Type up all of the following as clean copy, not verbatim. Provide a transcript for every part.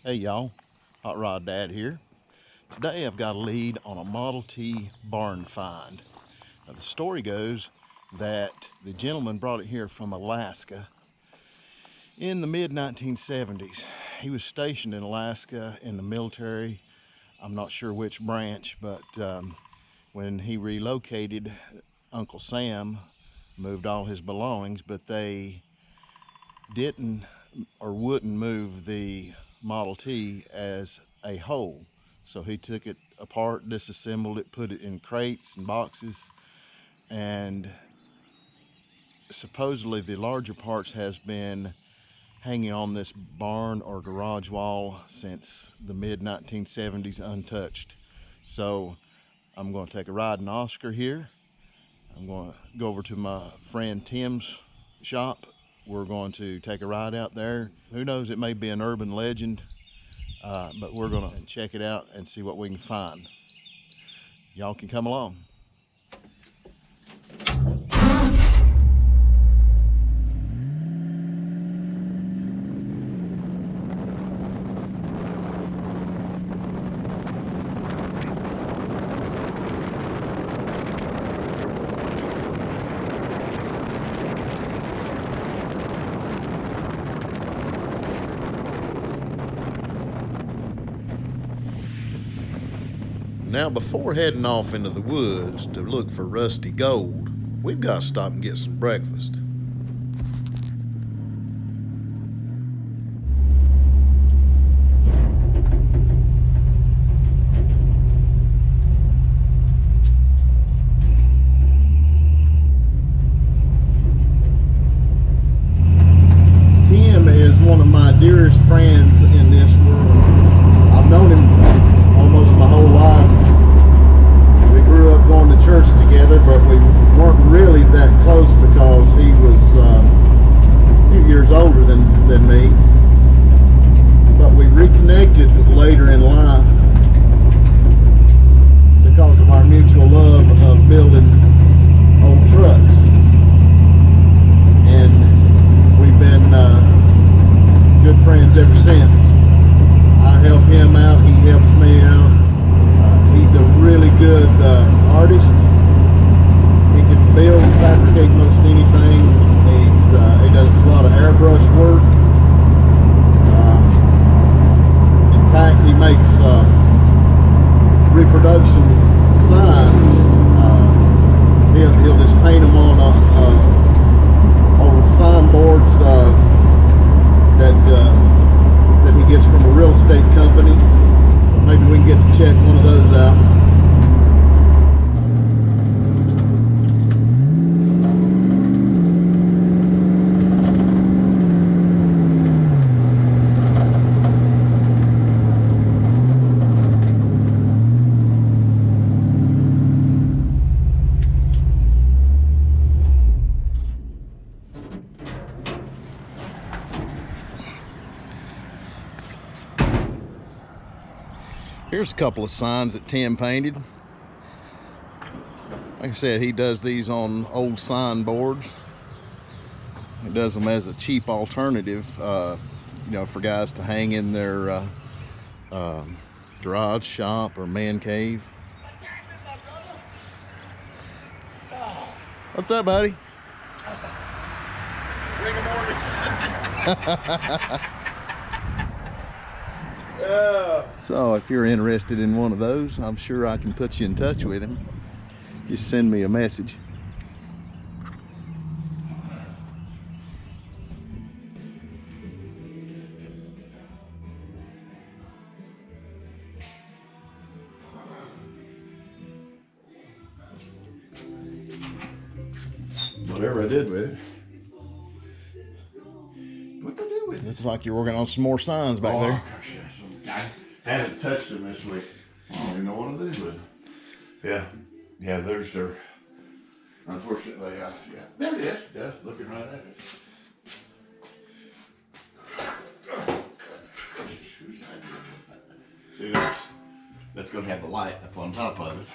Hey y'all, Hot Rod Dad here. Today I've got a lead on a Model T barn find. Now, the story goes that the gentleman brought it here from Alaska in the mid 1970s. He was stationed in Alaska in the military. I'm not sure which branch, but when he relocated, Uncle Sam moved all his belongings, but they didn't or wouldn't move the Model T as a whole. So he took it apart, disassembled it, put it in crates and boxes, and supposedly the larger parts has been hanging on this barn or garage wall since the mid 1970s untouched. So I'm going to take a ride in Oscar here. I'm going to go over to my friend Tim's shop. We're going to take a ride out there. Who knows, it may be an urban legend, but we're going to check it out and see what we can find. Y'all can come along. Now, before heading off into the woods to look for rusty gold, we've got to stop and get some breakfast. Tim is one of my dearest friends in this world. I've known him almost my whole life. We grew up going to church together, but we weren't really that close because he was a few years older than me. But we reconnected later in life because of our mutual love of building old trucks. And we've been good friends ever since. I help him out, he helps me out. He's a really good artist. He can build and fabricate most anything. He does a lot of airbrush work. In fact, he makes reproduction signs. He'll just paint them on old signboards that he gets from a real estate company. Maybe we can get to check one of those out. Here's a couple of signs that Tim painted. Like I said, he does these on old signboards. He does them as a cheap alternative, for guys to hang in their garage, shop, or man cave. What's up, buddy? Rigor mortis. So if you're interested in one of those, I'm sure I can put you in touch with him. Just send me a message. Whatever I did with it. What did I do with it? Looks like you're working on some more signs back there. I haven't touched them this week. I don't even know what to do with them. Yeah, there's their. Unfortunately, there it is. Yeah, looking right at it. See, that's going to have the light up on top of it.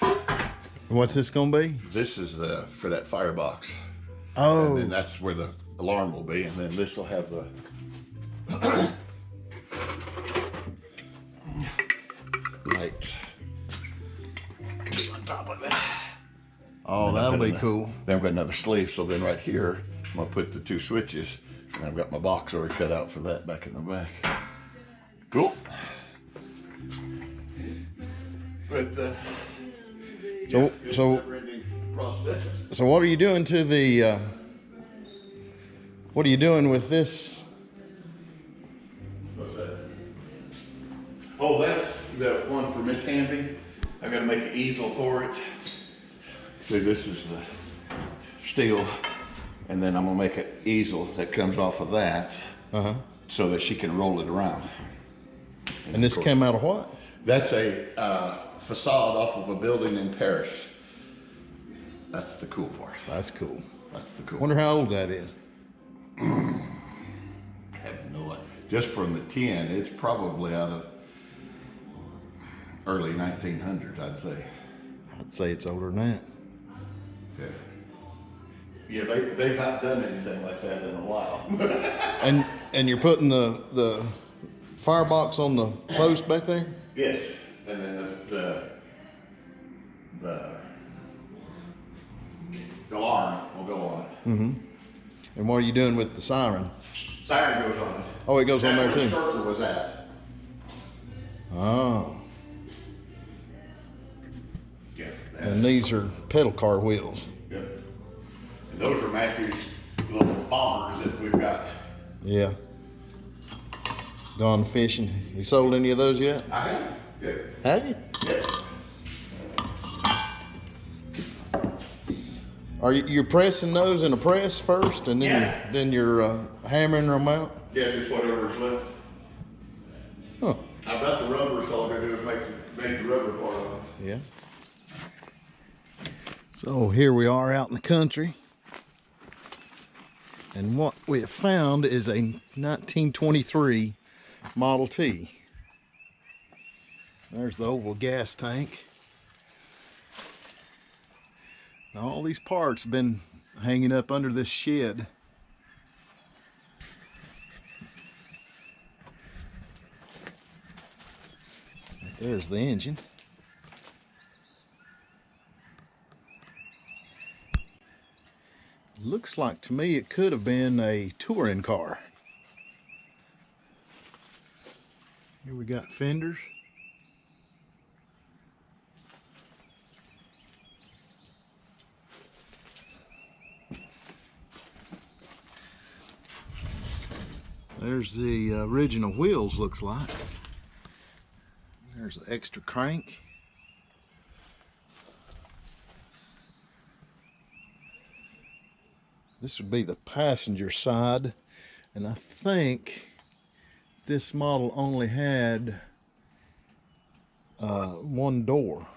What's this going to be? This is for that firebox. Oh. And then that's where the alarm will be, and then this will have the that'll be cool. Then I've got another sleeve, so then right here, I'm gonna put the 2 switches, and I've got my box already cut out for that back in the back. Cool. But so what are you doing to the? What are you doing with this? What's that? Oh, that's the one for Miss Hamby. I got to make an easel for it. See, this is the steel, and then I'm gonna make an easel that comes off of that, so that she can roll it around. And this came out of what? That's a facade off of a building in Paris. That's the cool part. That's cool. That's the cool. Wonder how old that is. I have no idea. Just from the tin, it's probably out of early 1900s, I'd say. I'd say it's older than that. Yeah. Yeah, they've not done anything like that in a while. And you're putting the firebox on the post back there? Yes, and then the alarm will go on it. Mm-hmm. And what are you doing with the siren? Siren goes on it. Oh, it goes on there too. That's where the circle was at. Oh. Yeah. And these are pedal car wheels. Yep. And those are Matthew's little bombers that we've got. Yeah. Gone fishing. You sold any of those yet? I have. Yeah. Have you? Yeah. Are you're pressing those in a press first, and then you're hammering them out? Yeah, just whatever's left. Huh. I've got the rubber, so all I gotta do is make the rubber part of it. Yeah. So here we are out in the country, and what we have found is a 1923 Model T. There's the oval gas tank. Now, all these parts have been hanging up under this shed. There's the engine. Looks like to me it could have been a touring car. Here we got fenders. There's the original wheels, looks like. There's the extra crank. This would be the passenger side, and I think this model only had one door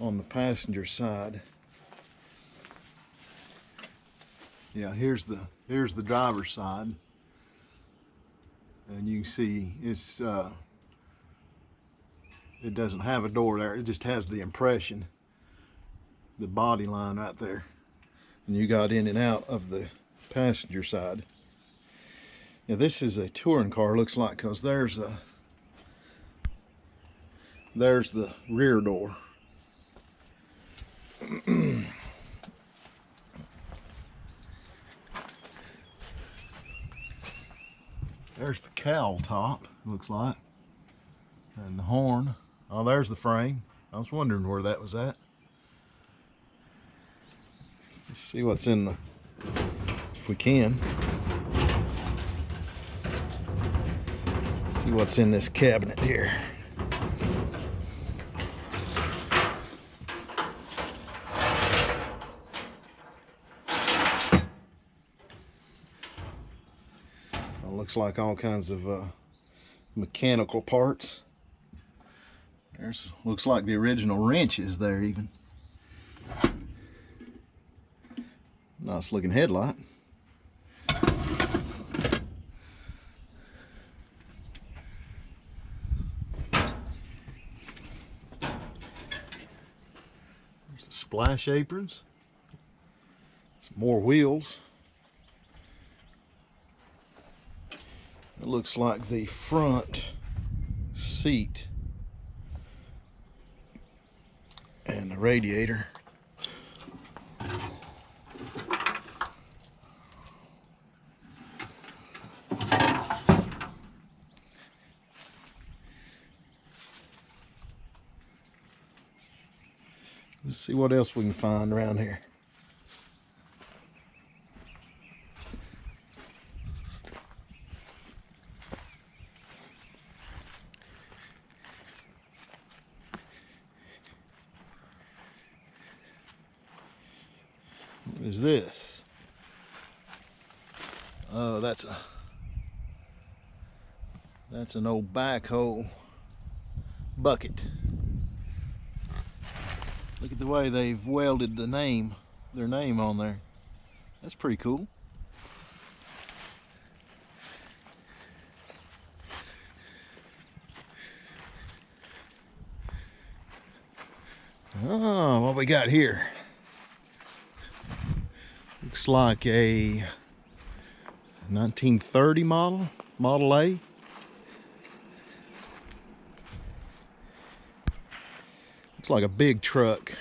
on the passenger side. Yeah, here's the driver's side, and you can see it's it doesn't have a door there. It just has the impression, the body line right there, and you got in and out of the passenger side. Yeah, this is a touring car, looks like, because there's the rear door. There's the cowl top, looks like, and the horn. Oh, there's the frame. I was wondering where that was at. Let's see what's in the, if we can. See what's in this cabinet here. Looks like all kinds of mechanical parts. There's looks like the original wrench is there even. Nice looking headlight. There's the splash aprons. Some more wheels. It looks like the front seat and the radiator. Let's see what else we can find around here. What is this? Oh, that's an old backhoe bucket. Look at the way they've welded their name on there. That's pretty cool. Oh, what we got here? Looks like a 1930 Model A. Looks like a big truck,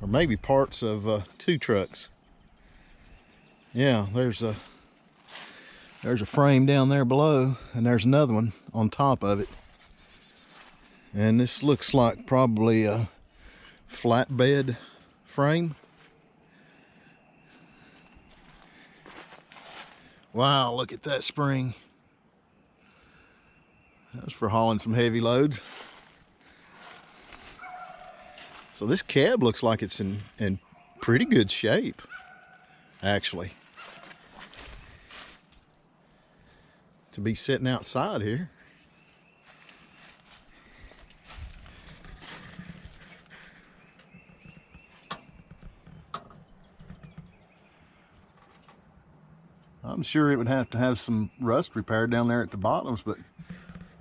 or maybe parts of 2 trucks. Yeah, there's a frame down there below, and there's another one on top of it. And this looks like probably a flatbed frame. Wow, look at that spring. That was for hauling some heavy loads. So this cab looks like it's in pretty good shape, actually, to be sitting outside here. I'm sure it would have to have some rust repair down there at the bottoms, but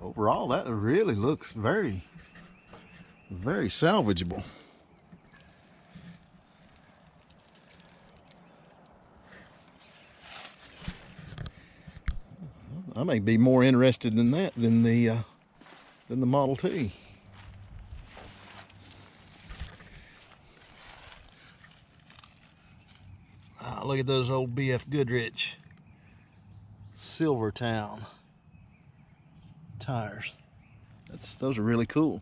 overall that really looks very, very salvageable. I may be more interested in that than the Model T. Ah, look at those old BF Goodrich Silvertown tires. Those are really cool.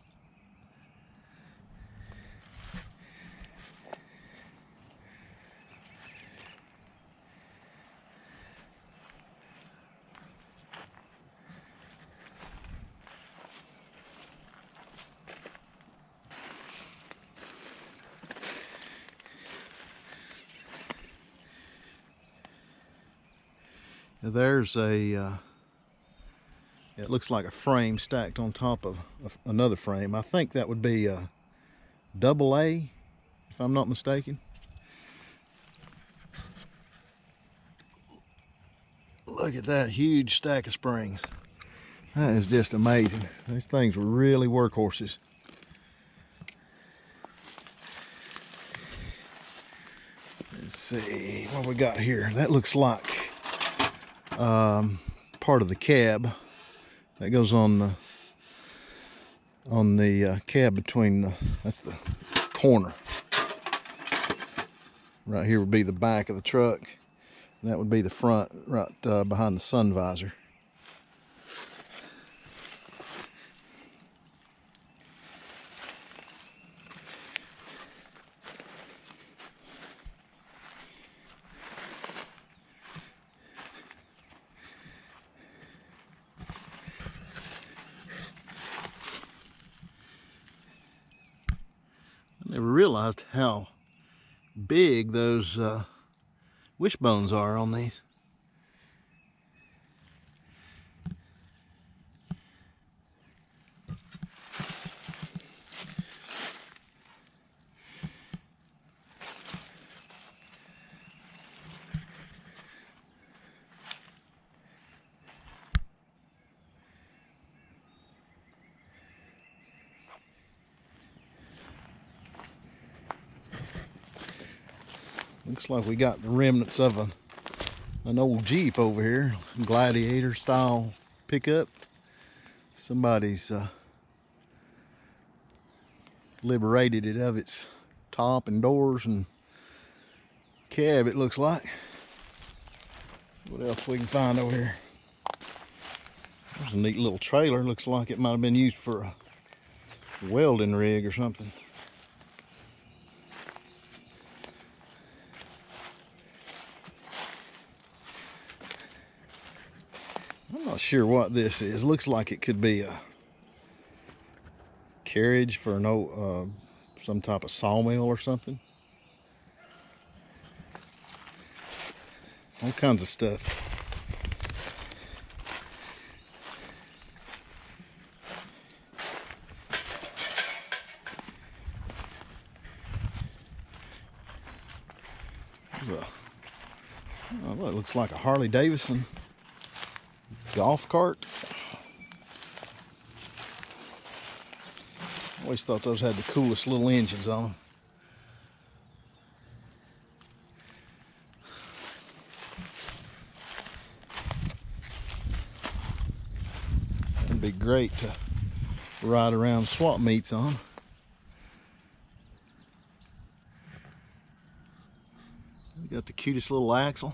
There's it looks like a frame stacked on top of another frame. I think that would be a AA, if I'm not mistaken. Look at that huge stack of springs. That is just amazing. These things were really workhorses. Let's see what we got here. That looks like part of the cab that goes on the cab between that's the corner. Right here would be the back of the truck, and that would be the front, right behind the sun visor. I never realized how big those wishbones are on these. Looks like we got the remnants of an old Jeep over here, Gladiator style pickup. Somebody's liberated it of its top and doors and cab, it looks like. What else we can find over here? There's a neat little trailer. Looks like it might have been used for a welding rig or something. I'm not sure what this is. Looks like it could be a carriage for an old, some type of sawmill or something. All kinds of stuff. Oh, that looks like a Harley Davidson golf cart. Always thought those had the coolest little engines on them. That'd be great to ride around swap meets on. Got the cutest little axle.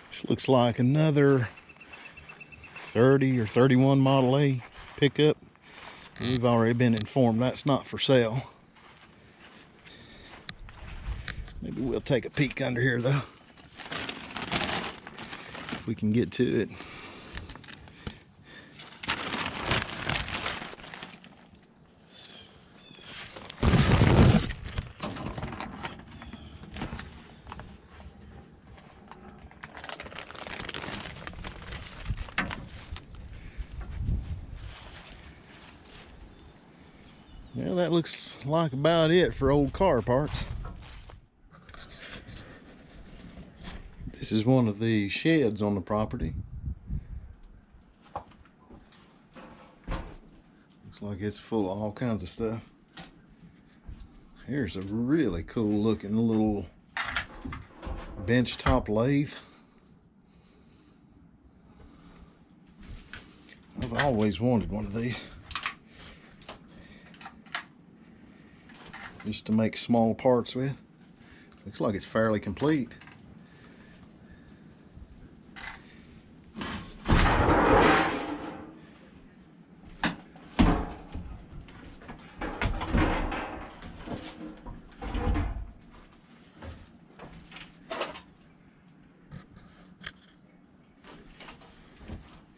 This looks like another 30 or 31 Model A pickup. We've already been informed that's not for sale. Maybe we'll take a peek under here though, if we can get to it. Well, that looks like about it for old car parts. This is one of the sheds on the property. Looks like it's full of all kinds of stuff. Here's a really cool looking little bench top lathe. I've always wanted one of these. Just to make small parts with. Looks like it's fairly complete.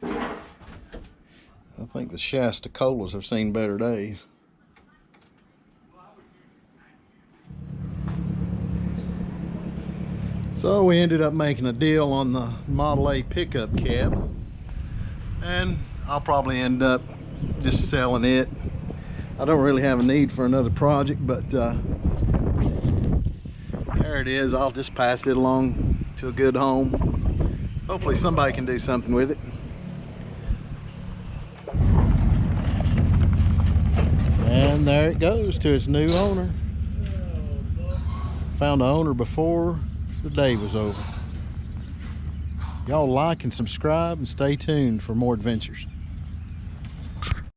I think the Shasta Colas have seen better days. So we ended up making a deal on the Model A pickup cab, and I'll probably end up just selling it. I don't really have a need for another project, but there it is. I'll just pass it along to a good home. Hopefully somebody can do something with it. And there it goes to its new owner. Found the owner before the day was over. Y'all like and subscribe and stay tuned for more adventures.